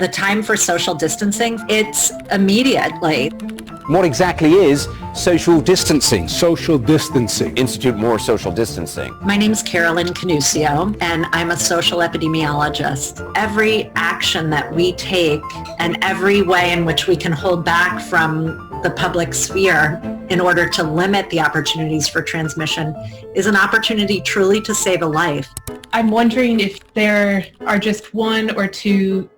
The time for social distancing, it's immediately. What exactly is social distancing? Social distancing. Institute more social distancing. My name's Carolyn Canusio, and I'm a social epidemiologist. Every action that we take and every way in which we can hold back from the public sphere in order to limit the opportunities for transmission is an opportunity truly to save a life. I'm wondering if there are just one or two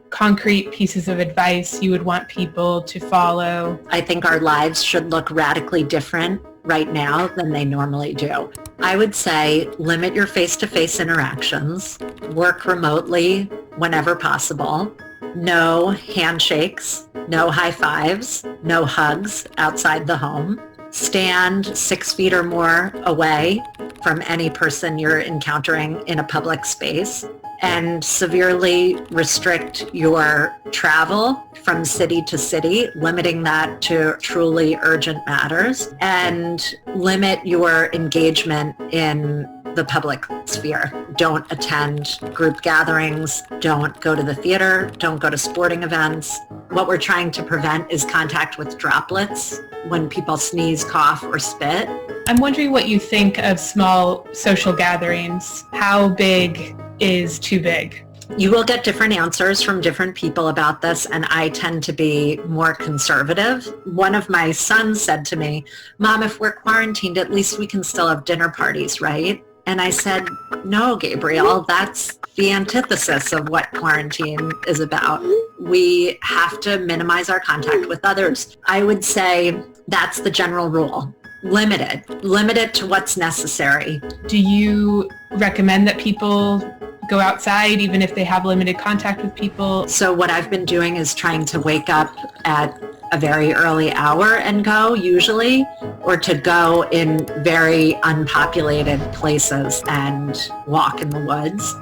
concrete pieces of advice you would want people to follow. I think our lives should look radically different right now than they normally do. I would say limit your face-to-face interactions, work remotely whenever possible, no handshakes, no high fives, no hugs outside the home, stand 6 feet or more away from any person you're encountering in a public space, and severely restrict your travel from city to city, limiting that to truly urgent matters, and limit your engagement in the public sphere. Don't attend group gatherings, don't go to the theater, don't go to sporting events. What we're trying to prevent is contact with droplets when people sneeze, cough, or spit. I'm wondering what you think of small social gatherings. How big is too big? You will get different answers from different people about this, and I tend to be more conservative. One of my sons said to me, "Mom, if we're quarantined, at least we can still have dinner parties, right?" And I said, "No, Gabriel, that's the antithesis of what quarantine is about. We have to minimize our contact with others." I would say that's the general rule. Limit it to what's necessary. Do you recommend that people go outside even if they have limited contact with people? So what I've been doing is trying to wake up at a very early hour and go, usually, or to go in very unpopulated places and walk in the woods.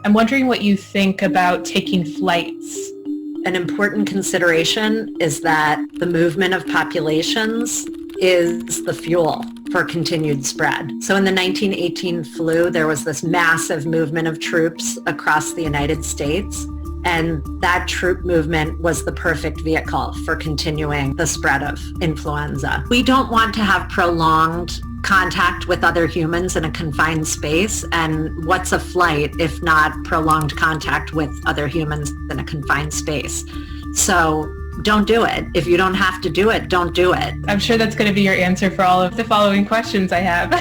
I'm wondering what you think about taking flights. An important consideration is that the movement of populations is the fuel for continued spread. So in the 1918 flu, there was this massive movement of troops across the United States, and that troop movement was the perfect vehicle for continuing the spread of influenza. We don't want to have prolonged contact with other humans in a confined space, and what's a flight if not prolonged contact with other humans in a confined space? So don't do it. If you don't have to do it, don't do it. I'm sure that's going to be your answer for all of the following questions I have.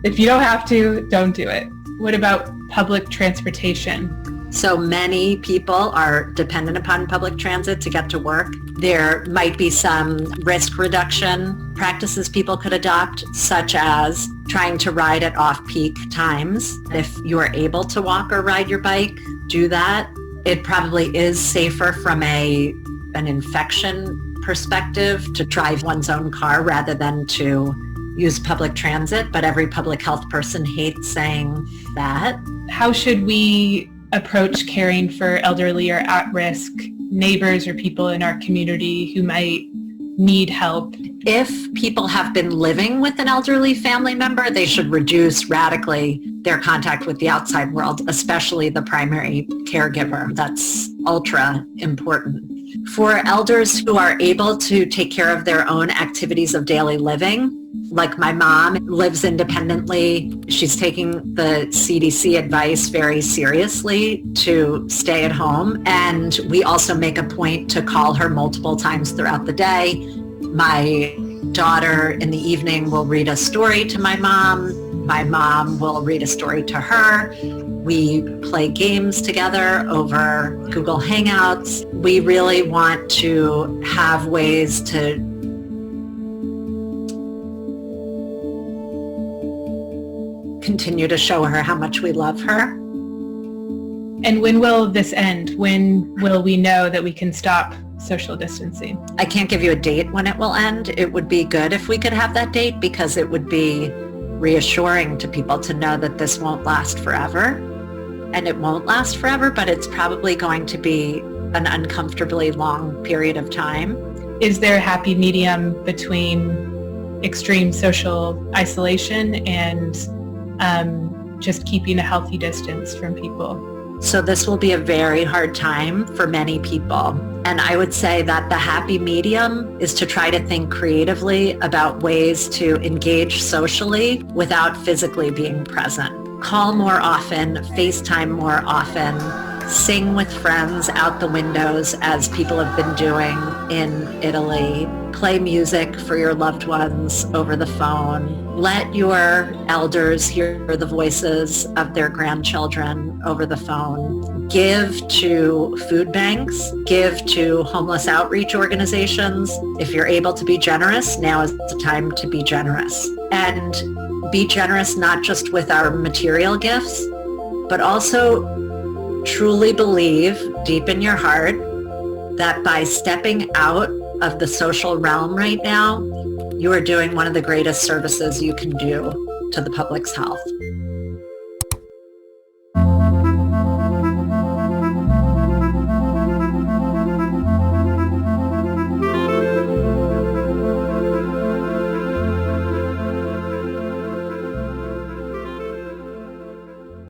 If you don't have to, don't do it. What about public transportation? So many people are dependent upon public transit to get to work. There might be some risk reduction practices people could adopt, such as trying to ride at off-peak times. If you are able to walk or ride your bike, do that. It probably is safer from an infection perspective to drive one's own car rather than to use public transit, but every public health person hates saying that. How should we approach caring for elderly or at-risk neighbors or people in our community who might need help? If people have been living with an elderly family member, they should reduce radically their contact with the outside world, especially the primary caregiver. That's ultra important. For elders who are able to take care of their own activities of daily living, like my mom lives independently, she's taking the CDC advice very seriously to stay at home. And we also make a point to call her multiple times throughout the day. My daughter in the evening will read a story to my mom. My mom will read a story to her. We play games together over Google Hangouts. We really want to have ways to continue to show her how much we love her. And when will this end? When will we know that we can stop social distancing? I can't give you a date when it will end. It would be good if we could have that date because it would be reassuring to people to know that this won't last forever. And it won't last forever, but it's probably going to be an uncomfortably long period of time. Is there a happy medium between extreme social isolation and just keeping a healthy distance from people? So this will be a very hard time for many people. And I would say that the happy medium is to try to think creatively about ways to engage socially without physically being present. Call more often, FaceTime more often, sing with friends out the windows as people have been doing in Italy, play music for your loved ones over the phone, let your elders hear the voices of their grandchildren over the phone, give to food banks, give to homeless outreach organizations. If you're able to be generous, now is the time to be generous. And be generous not just with our material gifts, but also truly believe deep in your heart that by stepping out of the social realm right now, you are doing one of the greatest services you can do to the public's health.